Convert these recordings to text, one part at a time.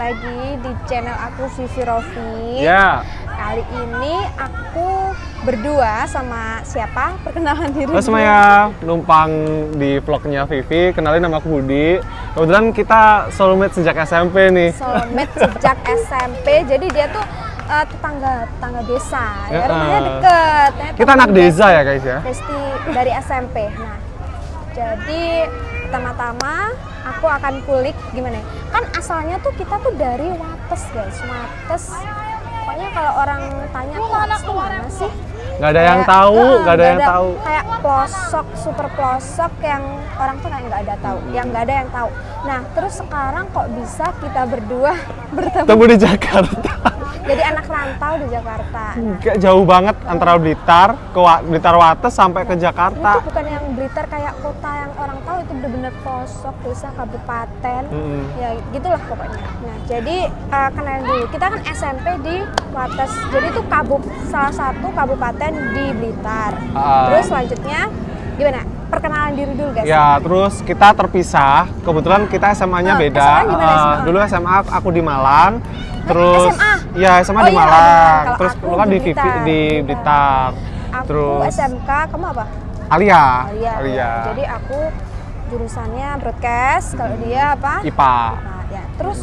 lagi di channel aku Vivi Rofi. Ya. Kali ini aku berdua sama siapa? Perkenalan diri. Halo semuanya, numpang di vlognya Vivi. Kenalin, nama aku Budi. Kebetulan kita soulmate sejak SMP nih. Soulmate sejak SMP. Jadi dia tuh tetangga desa. Ya, rumahnya deket. Kita anak desa ya guys ya. Besti dari SMP. Nah, jadi pertama-tama aku akan kulik gimana ya? Kan asalnya tuh kita tuh dari Wates guys. Wates. Pokoknya kalau orang tanya Wates tuh mana sih? Nggak ada yang tahu, nggak ada yang tahu. Kayak pelosok, super pelosok yang orang tuh kayak nggak ada tahu, yang nggak ada yang tahu. Nah, terus sekarang kok bisa kita berdua bertemu di Jakarta. Jadi anak rantau di Jakarta. Kayak jauh banget antara Blitar ke Blitar Wates sampai ke Jakarta. Itu bukan yang Blitar kayak kota yang orang tahu, itu bener-bener pelosok desa kabupaten. Ya gitulah pokoknya. Nah, jadi kenalin dulu. Kita kan SMP di Wates. Jadi itu salah satu kabupaten di Blitar. Terus selanjutnya gimana? Perkenalan diri dulu guys. Ya, terus kita terpisah. Kebetulan kita SMA-nya beda. SMA gimana SMA? Dulu SMA aku di Malang. Terus SMA? Ya, SMA di iya, Malang. kalau Terus aku lu kan di di Blitar. Aku Terus SMK, kamu apa? Alia. Jadi aku jurusannya broadcast, kalau dia apa? IPA. Nah, ya. Terus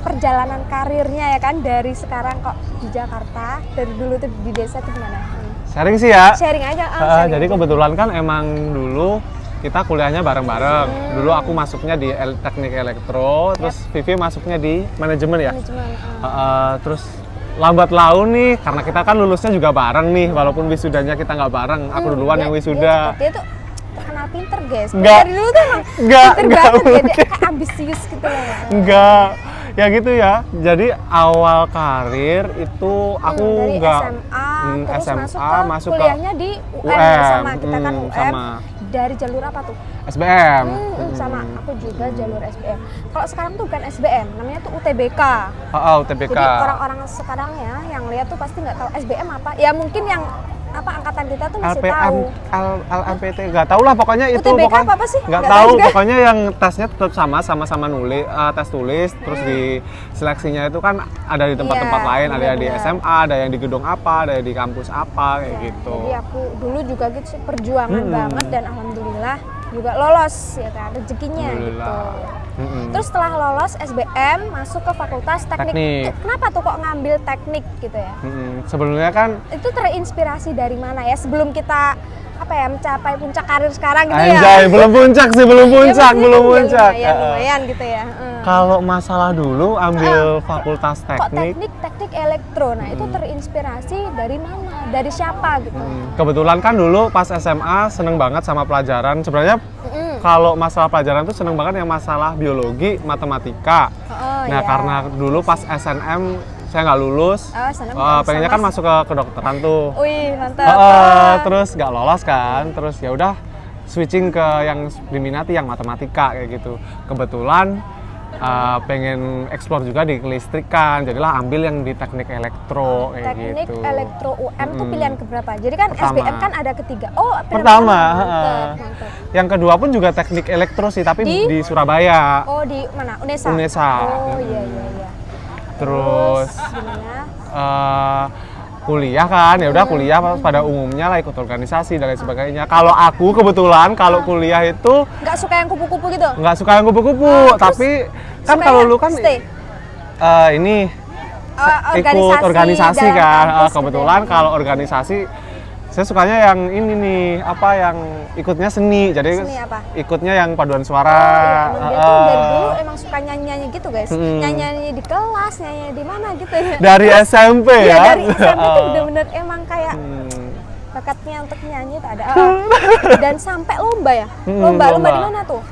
perjalanan karirnya ya kan dari sekarang kok di Jakarta, dari dulu tuh di desa tuh gimana? Sharing sih ya. Sharing aja. Jadi kebetulan kan emang dulu kita kuliahnya bareng-bareng. Dulu aku masuknya di teknik elektro, terus Vivi masuknya di manajemen ya. Terus lambat laun nih, karena kita kan lulusnya juga bareng nih, walaupun wisudanya kita nggak bareng. Aku duluan yang wisuda. Dia tuh terkenal pinter guys. Enggak. Dari dulu tuh emang pinter banget ya, dia kayak ambisius gitu loh. Enggak. Ya gitu ya. Jadi awal karir itu aku dari enggak terus SMA masuk ke kuliahnya di UM sama kita kan UM. Sama. Dari jalur apa tuh? SBM. Sama aku juga jalur SBM. Kalau sekarang tuh bukan SBM, namanya tuh UTBK. UTBK. Jadi orang-orang sekarang ya yang lihat tuh pasti nggak tahu SBM apa. Ya mungkin yang angkatan kita tuh masih tahu. LMPT nggak tahu lah, pokoknya itu UTBK apa sih? Nggak tahu, pokoknya yang tesnya tetap sama nulis, tes tulis, terus di seleksinya itu kan ada di tempat-tempat lain, ada di SMA, ada yang di gedung apa, ada di kampus apa kayak gitu. Jadi aku dulu juga gitu perjuangan banget dan alhamdulillah juga lolos ya kan, rezekinya gitu. Terus setelah lolos SBM masuk ke Fakultas Teknik. Kenapa tuh kok ngambil teknik gitu ya? Sebenarnya kan itu terinspirasi dari mana ya sebelum kita mencapai puncak karir sekarang gitu Anjay, ya? belum puncak sih, belum puncak. Lumayan gitu ya. Kalau masalah dulu ambil Fakultas Teknik. Kok teknik elektro, nah itu terinspirasi dari mana? Dari siapa gitu? Kebetulan kan dulu pas SMA seneng banget sama pelajaran. Sebenarnya kalau masalah pelajaran tuh seneng banget yang masalah biologi, matematika. Karena dulu pas SNM saya nggak lulus, pengennya kan masuk ke kedokteran tuh. Wih, mantap. Terus nggak lolos kan, terus ya udah switching ke yang diminati yang matematika kayak gitu. Kebetulan pengen explore juga di kelistrikan, jadilah ambil yang di teknik elektro kayak gitu. Teknik elektro UM tuh pilihan keberapa? Jadi kan SBM kan ada ketiga. Pertama. Mantap. Yang kedua pun juga teknik elektro sih, tapi di Surabaya. Di mana? UNESA. Iya. Terus kuliah kan, ya udah kuliah pada umumnya lah, ikut organisasi dan lain sebagainya. Kalau aku kebetulan kalau kuliah itu nggak suka yang kupu-kupu gitu? Nggak suka yang kupu-kupu, tapi kan kalau lu kan ikut organisasi kan. Kebetulan kalau organisasi saya sukanya yang ini nih, yang ikutnya seni. Jadi ikutnya yang paduan suara. Dia tuh dari dulu emang suka nyanyi-nyanyi gitu guys. Nyanyi-nyanyi di kelas, nyanyi di mana gitu ya. Dari SMP ya? Iya, dari SMP tuh bener-bener emang kayak bakatnya untuk nyanyi tuh ada. Dan sampai lomba ya? Lomba di mana tuh?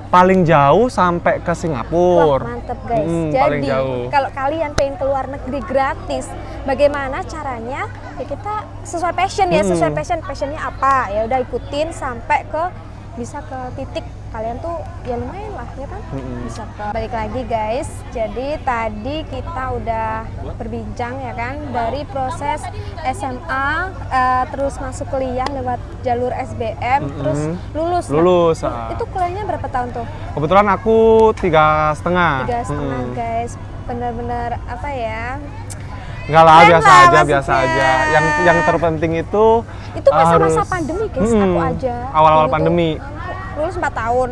Paling jauh sampai ke Singapura. Wah, mantep guys. Jadi kalau kalian pengen keluar negeri gratis, bagaimana caranya? Ya kita sesuai passion ya, passionnya apa? Ya udah ikutin sampai ke bisa ke titik kalian tuh ya lumayan lah ya kan, bisa ke. Balik lagi guys, jadi tadi kita udah berbincang ya kan dari proses SMA terus masuk kuliah lewat jalur SBM, terus lulus. Nah, itu kuliahnya berapa tahun tuh? Kebetulan aku 3,5. 3,5 guys, bener-bener apa ya? Enggak lah, Keren biasa lah, aja, maksudnya. biasa aja. Yang terpenting itu masa-masa pandemi guys, aku aja. Awal-awal Dulu tuh, pandemi. lulus 4 tahun.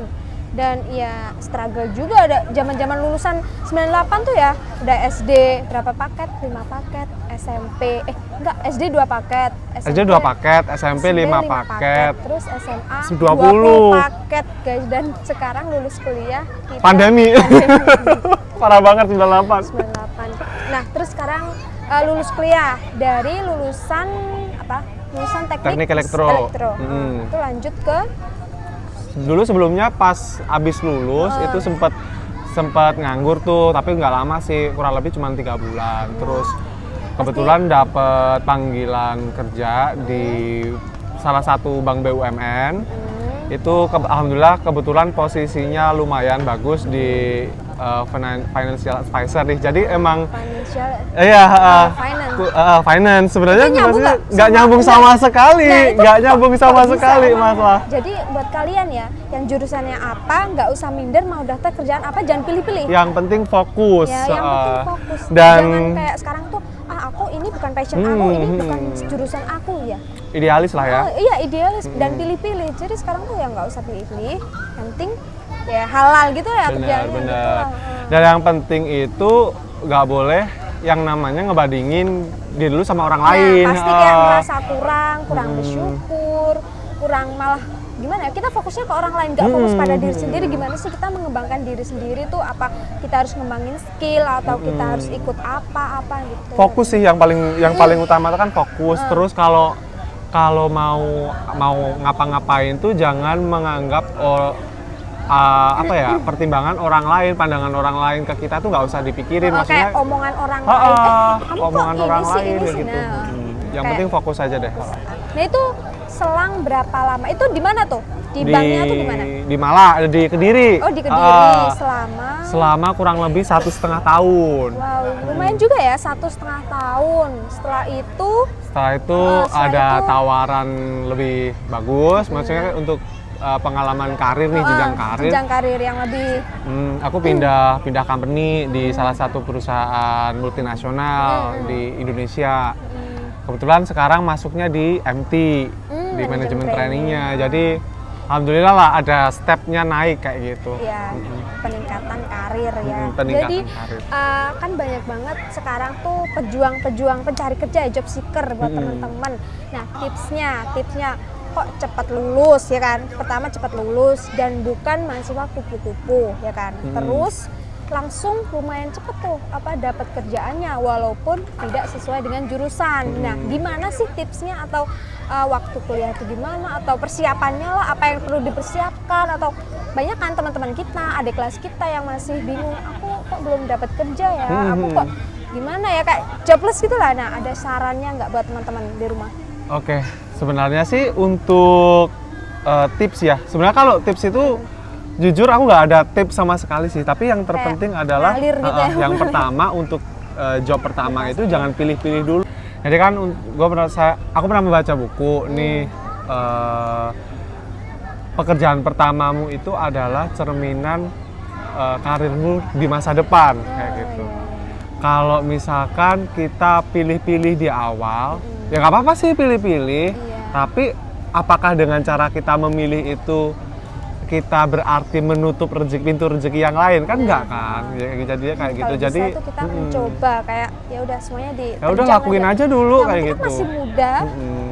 Dan ya struggle juga, ada zaman-zaman lulusan 98 tuh ya. Udah SD berapa paket? 5 paket, SMP enggak, SD 2 paket, SD 2 paket, SMP 5 paket. Terus SMA 20 paket guys, dan sekarang lulus kuliah kita Pandemi. Parah banget 98. 98. Nah, terus sekarang lulus kuliah dari lulusan apa? Lulusan teknik elektro. Itu lanjut ke Dulu sebelumnya pas abis lulus itu sempat nganggur tuh, tapi nggak lama sih, kurang lebih cuma 3 bulan. Terus kebetulan dapet panggilan kerja di salah satu bank BUMN. Itu alhamdulillah kebetulan posisinya lumayan bagus di financial advisor nih. Jadi emang finance sebenarnya nggak nyambung sama sekali, nggak nyambung sama sekali masalah. Jadi buat kalian ya yang jurusannya apa, nggak usah minder mau daftar kerjaan apa, jangan pilih-pilih. Yang penting fokus. Ya, yang penting fokus. Dan jangan kayak sekarang tuh aku ini bukan passion aku, ini bukan jurusan aku ya. Idealis lah ya. Iya idealis dan pilih-pilih. Jadi sekarang tuh ya nggak usah pilih-pilih. Yang penting ya halal gitu ya kerjaannya. Gitu lah. Dan yang penting itu nggak boleh yang namanya ngebandingin diri dulu sama orang lain. Pasti kayak merasa kurang bersyukur, kurang malah gimana ya, kita fokusnya ke orang lain, nggak fokus pada diri sendiri. Gimana sih kita mengembangkan diri sendiri tuh, apa kita harus ngembangin skill atau kita harus ikut apa gitu. Fokus sih yang paling utama itu kan fokus. Terus kalau mau ngapa-ngapain tuh jangan menganggap pertimbangan orang lain, pandangan orang lain ke kita tuh nggak usah dipikirin. Maksudnya kayak omongan orang lain, kamu omongan kok orang ini sih, lain ini sih, gitu. nah. Yang penting fokus aja deh. Nah itu selang berapa lama? Itu di mana tuh? Di banknya tuh di mana? Di Kediri. Oh di Kediri, selama kurang lebih 1,5 tahun. Wow, lumayan juga ya, 1,5 tahun. Setelah itu ada tawaran lebih bagus, maksudnya untuk pengalaman karir nih, jenjang karir yang lebih. Aku pindah company di salah satu perusahaan multinasional di Indonesia. Kebetulan sekarang masuknya di MT, di manajemen trainingnya. Jadi alhamdulillah lah ada stepnya naik kayak gitu. Iya, peningkatan karir ya. Jadi karir. Kan banyak banget sekarang tuh pejuang pencari kerja, job seeker buat teman-teman. Nah tipsnya kok cepat lulus ya kan? Pertama cepat lulus dan bukan mahasiswa kupu-kupu ya kan? Terus langsung lumayan cepet tuh dapat kerjaannya walaupun tidak sesuai dengan jurusan. Nah gimana sih tipsnya atau waktu kuliah itu gimana atau persiapannya lah, apa yang perlu dipersiapkan? Atau banyak kan teman-teman kita, adik kelas kita yang masih bingung, aku kok belum dapat kerja ya, aku kok gimana ya, kayak jobless gitu lah. Nah ada sarannya nggak buat teman-teman di rumah? Oke, sebenarnya sih untuk tips ya, sebenarnya kalau tips itu jujur aku nggak ada tips sama sekali sih, tapi yang terpenting adalah gitu ya. yang pertama untuk job pertama itu jangan pilih-pilih dulu. Jadi kan aku pernah membaca buku nih, pekerjaan pertamamu itu adalah cerminan karirmu di masa depan kayak gitu. Kalau misalkan kita pilih-pilih di awal, ya nggak apa-apa sih pilih-pilih, tapi apakah dengan cara kita memilih itu kita berarti menutup pintu rezeki yang lain, kan enggak kan? Jadinya kayak gitu. Jadi kita mencoba kayak ya udah semuanya ya udah lakuin aja dulu kayak gitu.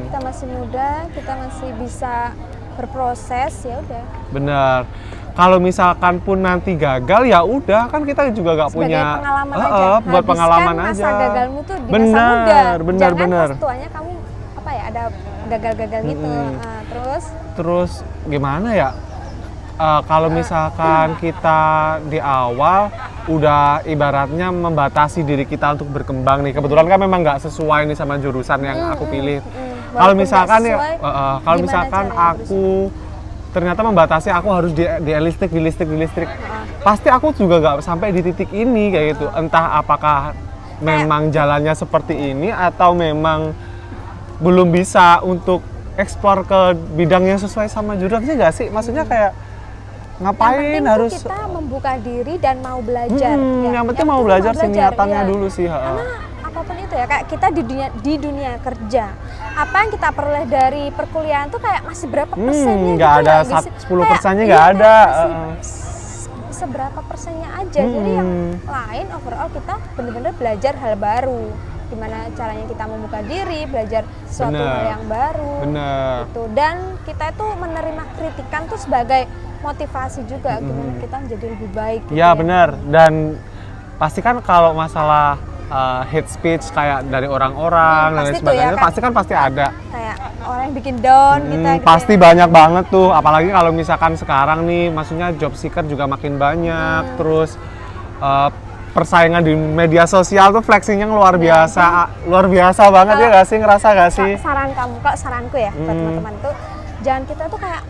Kita masih muda, kita masih bisa berproses, ya udah. Bener. Kalau misalkan pun nanti gagal ya udah, kan kita juga nggak punya pengalaman aja. Buat pengalaman aja. Masa gagalmu tuh di masa muda. Jangan bener. pas tuanya kamu ada gagal-gagal gitu. Terus gimana ya? Kalau misalkan kita di awal udah ibaratnya membatasi diri kita untuk berkembang nih, kebetulan kan memang nggak sesuai nih sama jurusan yang aku pilih. Kalau misalkan ya, kalau misalkan aku ternyata membatasi aku harus di listrik. Pasti aku juga nggak sampai di titik ini kayak gitu. Entah apakah memang jalannya seperti ini atau memang belum bisa untuk eksplor ke bidang yang sesuai sama jurusannya nggak sih? Maksudnya kayak ngapain yang harus kita membuka diri dan mau belajar. Yang penting mau belajar sih, niatannya iya. dulu sih. Karena apapun itu ya, kayak kita di dunia kerja, apa yang kita peroleh dari perkuliahan tuh kayak masih berapa persennya nggak gitu ada ya, 10%-nya nggak ada. Seberapa persennya aja. Jadi yang lain overall kita benar-benar belajar hal baru, gimana caranya kita membuka diri, belajar sesuatu hal yang baru. Gitu. Dan kita itu menerima kritikan tuh sebagai motivasi juga, gimana kita menjadi lebih baik gitu. Ya benar, dan pasti kan kalau masalah hate speech kayak dari orang-orang dan lain sebagainya, ya, pasti ada. Kayak orang yang bikin down kita. Pasti banyak banget tuh, apalagi kalau misalkan sekarang nih, maksudnya job seeker juga makin banyak, terus persaingan di media sosial tuh flexingnya luar biasa banget ya nggak sih, ngerasa nggak sih? Saranku ya buat teman-teman tuh, jangan kita tuh kayak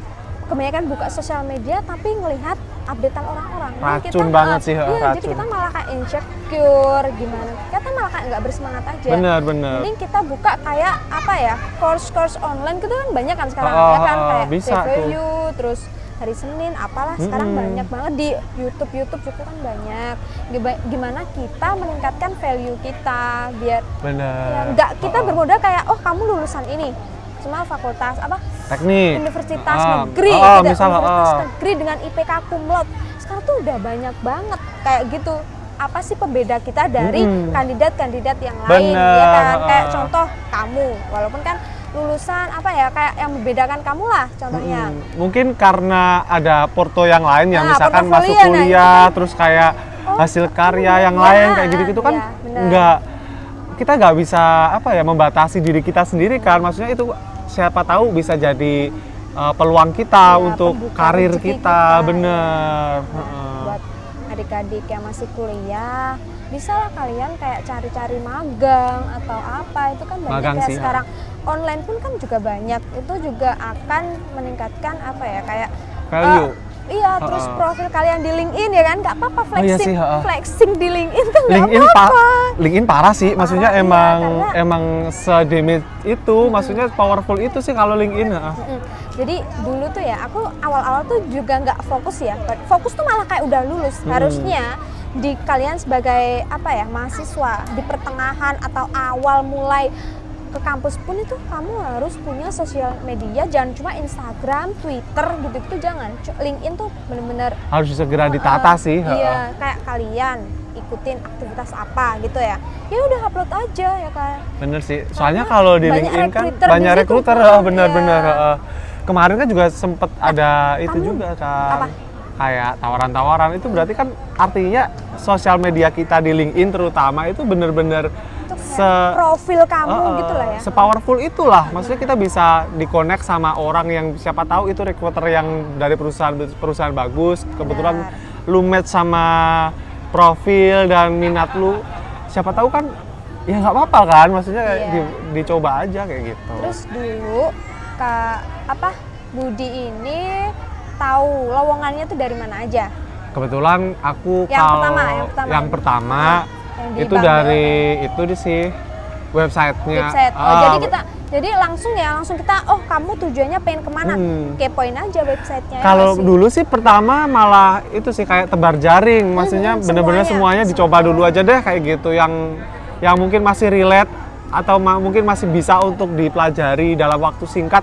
kebanyakan buka sosial media tapi ngelihat updatean orang-orang. Racun banget sih. Iya, jadi kita malah kayak insecure gimana. Kita malah kayak nggak bersemangat aja. Bener. Mending kita buka kayak apa ya, course online gitu kan banyak kan sekarang ya kan, kayak review terus hari Senin apalah sekarang banyak banget di YouTube juga kan banyak. Gimana kita meningkatkan value kita biar ya, nggak kita bermodal kayak kamu lulusan ini cuma fakultas apa teknik universitas negeri universitas negeri dengan IPK cum laude. Sekarang tuh udah banyak banget kayak gitu. Apa sih pembeda kita dari kandidat-kandidat yang lain ya kan, kayak contoh kamu walaupun kan lulusan apa ya, kayak yang membedakan kamu lah contohnya. Mungkin karena ada porto yang lain yang misalkan masuk kuliah terus kayak hasil karya yang lain kayak gitu-gitu kan kita nggak bisa apa ya membatasi diri kita sendiri kan, maksudnya itu siapa tahu bisa jadi peluang kita untuk karir kita. Bener. Buat adik-adik yang masih kuliah, bisa lah kalian kayak cari-cari magang atau apa, itu kan banyak ya sekarang. Online pun kan juga banyak, itu juga akan meningkatkan apa ya, kayak value. Iya, terus profil kalian di LinkedIn ya kan, nggak apa-apa flexing, flexing di LinkedIn tuh nggak apa-apa. LinkedIn parah sih, maksudnya emang sedemit itu, maksudnya powerful itu sih kalau LinkedIn. Jadi dulu tuh ya, aku awal-awal tuh juga nggak fokus ya, fokus tuh malah kayak udah lulus. Harusnya di kalian sebagai apa ya, mahasiswa di pertengahan atau awal mulai ke kampus pun itu kamu harus punya sosial media, jangan cuma Instagram, Twitter gitu-gitu, jangan. LinkedIn tuh bener-bener harus segera ditata sih. Iya, kayak kalian ikutin aktivitas apa gitu ya, ya udah upload aja ya kan. Bener sih, soalnya kalau di LinkedIn kan banyak rekruter, bener-bener. Kemarin kan juga sempet ada itu juga kan. Kayak tawaran-tawaran itu berarti kan artinya sosial media kita di LinkedIn terutama itu bener-bener profil kamu gitu lah ya. Sepowerful itulah, maksudnya kita bisa di-connect sama orang yang siapa tahu itu recruiter yang dari perusahaan bagus, kebetulan lu match sama profil dan minat lu, siapa tahu kan ya nggak apa-apa kan, maksudnya dicoba aja kayak gitu. Terus dulu Budi ini tahu lowongannya tuh dari mana aja? Kebetulan aku yang pertama itu dari itu sih websitenya. Jadi langsung kita kamu tujuannya pengen kemana? Kepoin aja websitenya. Kalau dulu sih pertama malah itu sih kayak tebar jaring, maksudnya bener-bener semuanya dicoba dulu aja deh kayak gitu, yang mungkin masih relate atau mungkin masih bisa untuk dipelajari dalam waktu singkat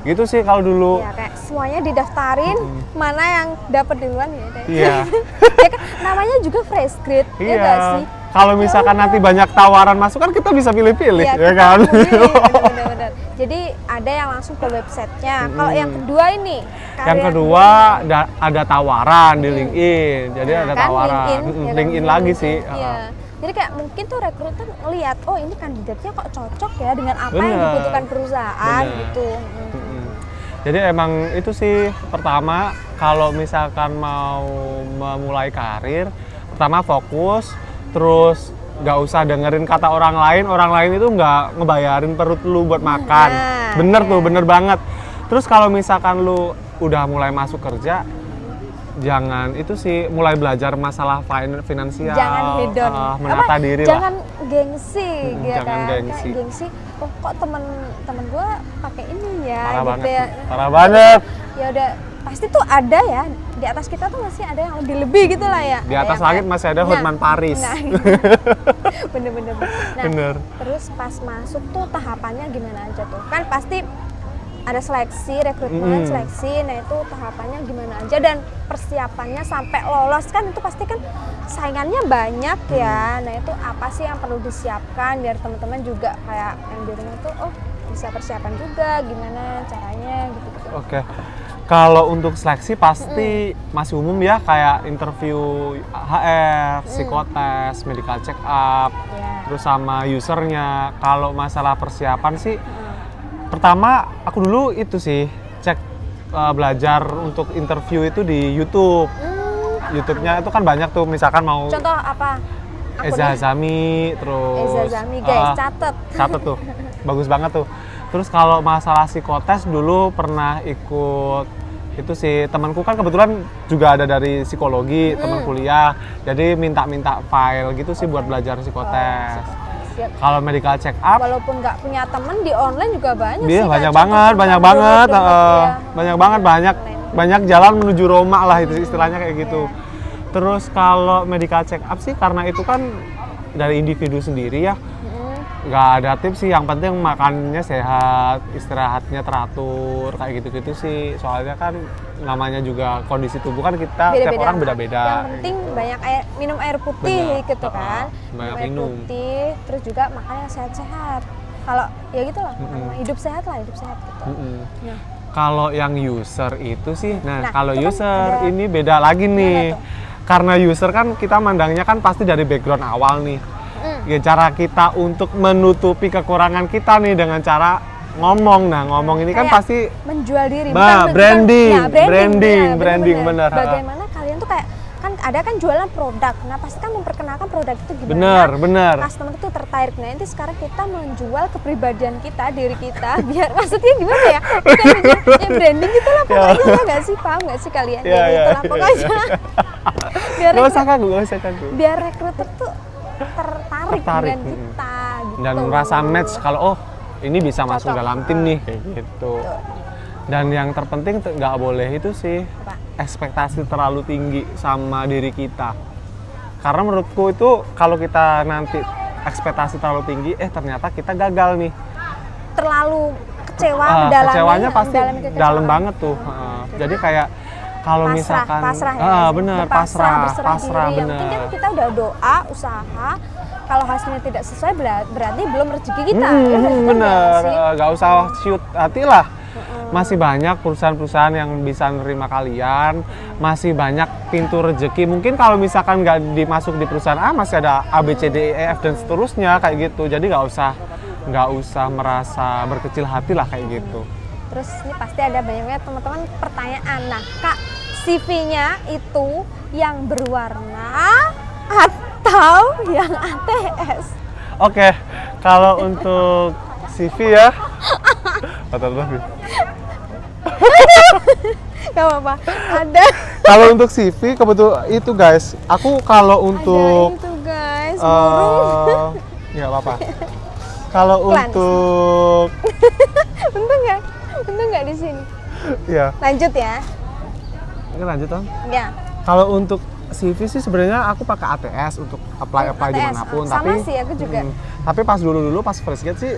gitu sih kalau dulu. Ya kayak semuanya didaftarin, mana yang dapat duluan ya. Iya. Ya kan namanya juga fresh grade, ya nggak sih? Kalau misalkan nanti banyak tawaran masuk kan kita bisa pilih-pilih, ya kan? Bener-bener. Jadi ada yang langsung ke websitenya. Kalau yang kedua ini? Yang kedua ada tawaran di LinkedIn. Jadi ada tawaran. LinkedIn lagi sih. Iya. Jadi kayak mungkin tuh rekruter ngelihat, oh ini kandidatnya kok cocok ya dengan apa yang dibutuhkan perusahaan gitu. Jadi emang itu sih pertama kalau misalkan mau memulai karir, pertama fokus, terus nggak usah dengerin kata orang lain itu nggak ngebayarin perut lu buat makan. Bener banget. Terus kalau misalkan lu udah mulai masuk kerja, jangan itu sih mulai belajar masalah finansial, jangan hedon, menata diri jangan lah. gengsi, gitu jangan kan. gengsi. Kayak gengsi, oh kok temen gue pakai ini ya, Parah gitu banget, ya. parah banget. Ya udah, pasti tuh ada ya di atas kita tuh masih ada yang lebih gitu lah ya. Di atas langit masih ada Hotman Paris. Nah, bener-bener. Nah, Bener. terus pas masuk tuh tahapannya gimana aja tuh? Kan pasti ada seleksi, rekrutmen, seleksi. Nah itu tahapannya gimana aja dan persiapannya sampai lolos kan itu pasti kan saingannya banyak ya. Nah itu apa sih yang perlu disiapkan biar teman-teman juga kayak yang di rumah tuh oh bisa persiapan juga gimana caranya gitu-gitu. Oke. Kalau untuk seleksi pasti masih umum ya, kayak interview HR, psikotes, medical check up, terus sama usernya. Kalau masalah persiapan sih, pertama aku dulu itu sih cek belajar untuk interview itu di YouTube. YouTube-nya itu kan banyak tuh, misalkan mau Contoh apa? Eza Hazami, terus Eza Hazami guys, catet tuh, bagus banget tuh. Terus kalau masalah psikotes dulu pernah ikut itu sih, temanku kan kebetulan juga ada dari psikologi, teman kuliah, jadi minta file gitu sih buat belajar psikotes. Kalau medical check up, walaupun nggak punya temen di online juga banyak dia sih. banyak Kak. banget, banyak Contoh banget, online. banyak jalan menuju Roma lah itu istilahnya kayak gitu. Terus kalau medical check up sih karena itu kan dari individu sendiri ya, nggak ada tips sih, yang penting makannya sehat, istirahatnya teratur, kayak gitu-gitu sih. Soalnya kan namanya juga kondisi tubuh kan kita tiap orang beda-beda. Yang penting banyak minum air putih gitu kan. Banyak air minum. putih, terus juga makan yang sehat-sehat. Kalau ya gitu lah, hidup sehat gitu. Nah. Kalau yang user itu sih, nah kalau itu kan user ada- ini beda lagi nih. tuh? Karena user kan kita mandangnya kan pasti dari background awal nih. Ya, cara kita untuk menutupi kekurangan kita nih dengan cara ngomong. Nah, ngomong ini kan Kayak pasti menjual diri, branding, bener. Bagaimana kalian tuh kayak kan ada kan jualan produk, nah pasti kan memperkenalkan produk itu gimana. Bener. Customer itu tertarik. Nah nanti sekarang kita menjual kepribadian kita, diri kita, biar maksudnya gimana ya? Bukan menjual, ya branding gitu lah pokoknya, ya nggak sih, paham nggak sih kalian? Ya gitu lah pokoknya. Gak usah kagu. Biar rekruter tuh tertarik dengan kita gitu. Dan merasa match kalau oh ini bisa masuk dalam tim nih kayak gitu. Dan yang terpenting nggak boleh itu sih ekspektasi terlalu tinggi sama diri kita. Karena menurutku itu kalau kita nanti ekspektasi terlalu tinggi, ternyata kita gagal nih. Terlalu kecewa, kecewanya pasti dalam banget tuh. Jadi kayak kalau misalkan pasrah ya, bener, berserah diri. Yang bener. penting kan kita udah doa, usaha. Kalau hasilnya tidak sesuai berarti belum rezeki kita. Bener, gak usah shoot hati lah. Masih banyak perusahaan-perusahaan yang bisa nerima kalian, masih banyak pintu rezeki. Mungkin kalau misalkan nggak dimasuk di perusahaan A, masih ada A, B, C, D, E, F dan seterusnya kayak gitu. Jadi nggak usah merasa berkecil hati lah kayak gitu. Terus ini pasti ada banyak teman-teman pertanyaan. Nah, Kak, CV-nya itu yang berwarna atau yang ATS? Oke, kalau untuk CV ya, Gak apa-apa, ada. Kalau untuk CV kebetulan itu guys, aku kalau untuk Ada itu guys, burung. nggak apa-apa. Kalau untuk Untung nggak di sini. ya, Lanjut ya. ini lanjut Om. Ya. Kalau untuk CV sih sebenarnya aku pakai ATS untuk apply ATS. dimanapun. Sama sih aku juga. Tapi pas dulu pas fresh grad sih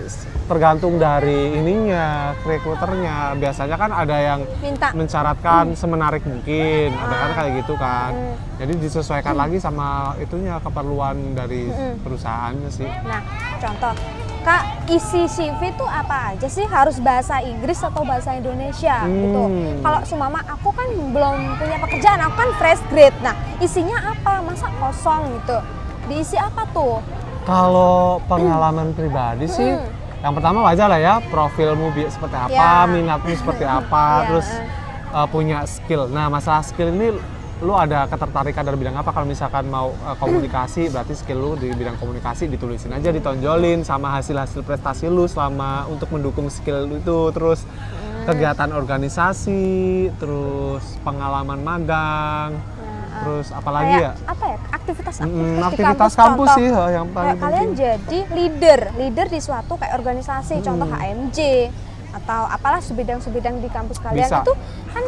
tergantung dari ininya, rekruternya. Biasanya kan ada yang Minta. mensyaratkan semenarik mungkin, ada kan kayak gitu kan. Jadi disesuaikan lagi sama itunya, keperluan dari perusahaannya sih. Nah, contoh, Kak, isi CV itu apa aja sih? Harus bahasa Inggris atau bahasa Indonesia gitu. Kalau sumama aku kan belum punya pekerjaan, aku kan fresh grade. Nah, isinya apa? Masa kosong gitu? Diisi apa tuh? Kalau pengalaman pribadi sih, yang pertama wajar lah ya, profilmu seperti apa, minatmu seperti apa, terus punya skill. Nah, masalah skill ini lu ada ketertarikan dari bidang apa? Kalau misalkan mau komunikasi, berarti skill lu di bidang komunikasi ditulisin aja, ditonjolin sama hasil-hasil prestasi lu selama untuk mendukung skill lu itu. Terus kegiatan organisasi, terus pengalaman magang, terus apalagi ya? Apa ya? Aktivitas Aktivitas di kampus contoh, sih yang paling kayak kalian penting. jadi leader di suatu kayak organisasi, contoh HMJ atau apalah sebidang-sebidang di kampus kalian. Bisa. Itu kan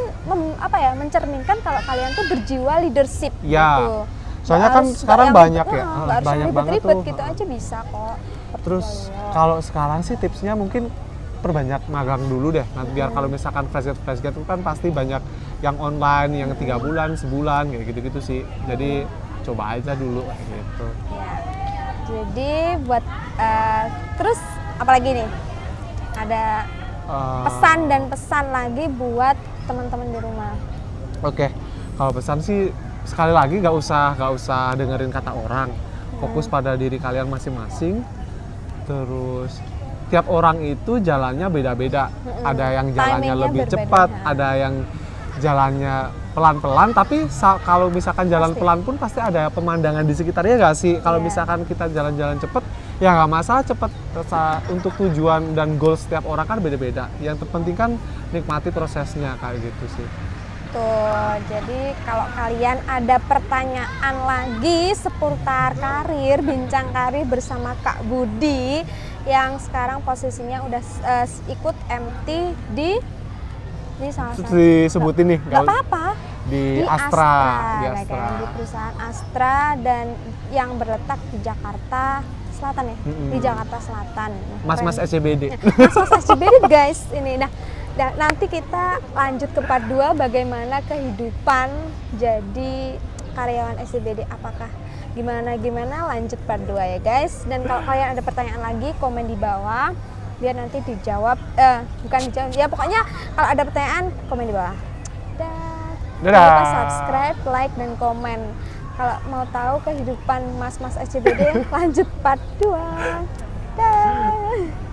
mencerminkan kalau kalian tuh berjiwa leadership Ya. gitu. Soalnya Nggak kan harus- sekarang nggak yang- banyak ya, nggak harus banyak banget ribet-ribet tuh. gitu aja bisa kok. Terus Portfolio. kalau sekarang sih tipsnya mungkin perbanyak magang dulu deh. Nanti biar kalau misalkan fresh grad itu kan pasti banyak yang online, yang 3 bulan, sebulan kayak gitu-gitu sih. Jadi coba aja dulu kayak gitu. Ya. Jadi buat terus apalagi nih? Ada pesan dan pesan lagi buat teman-teman di rumah. Oke, kalau pesan sih sekali lagi nggak usah dengerin kata orang. Fokus pada diri kalian masing-masing. Terus tiap orang itu jalannya beda-beda. Ada yang jalannya Timingnya lebih berbeda. cepat, ada yang jalannya pelan-pelan. Tapi kalau misalkan jalan Pasti. pelan pun pasti ada pemandangan di sekitarnya nggak sih? Kalau Iya. misalkan kita jalan-jalan cepet, ya nggak masalah cepet. Untuk tujuan dan goal setiap orang kan beda-beda. Yang terpenting kan nikmati prosesnya kayak gitu sih. Tuh, jadi kalau kalian ada pertanyaan lagi seputar karir, bincang karir bersama Kak Budi yang sekarang posisinya udah ikut MT di salah satu. Disebutin nih Nggak apa-apa. di Astra, di ya Astra. kan, di perusahaan Astra dan yang berletak di Jakarta Selatan ya, di Jakarta Selatan. Mas-mas Keren. SCBD. Mas-mas SCBD guys ini. Nah, nanti kita lanjut ke part 2 bagaimana kehidupan jadi karyawan SCBD, apakah gimana lanjut part 2 ya guys. Dan kalau kalian ada pertanyaan lagi komen di bawah biar nanti dijawab, bukan dijawab ya, pokoknya kalau ada pertanyaan komen di bawah. Jangan lupa subscribe, like, dan komen kalau mau tahu kehidupan mas-mas SCBD lanjut part 2. Dah.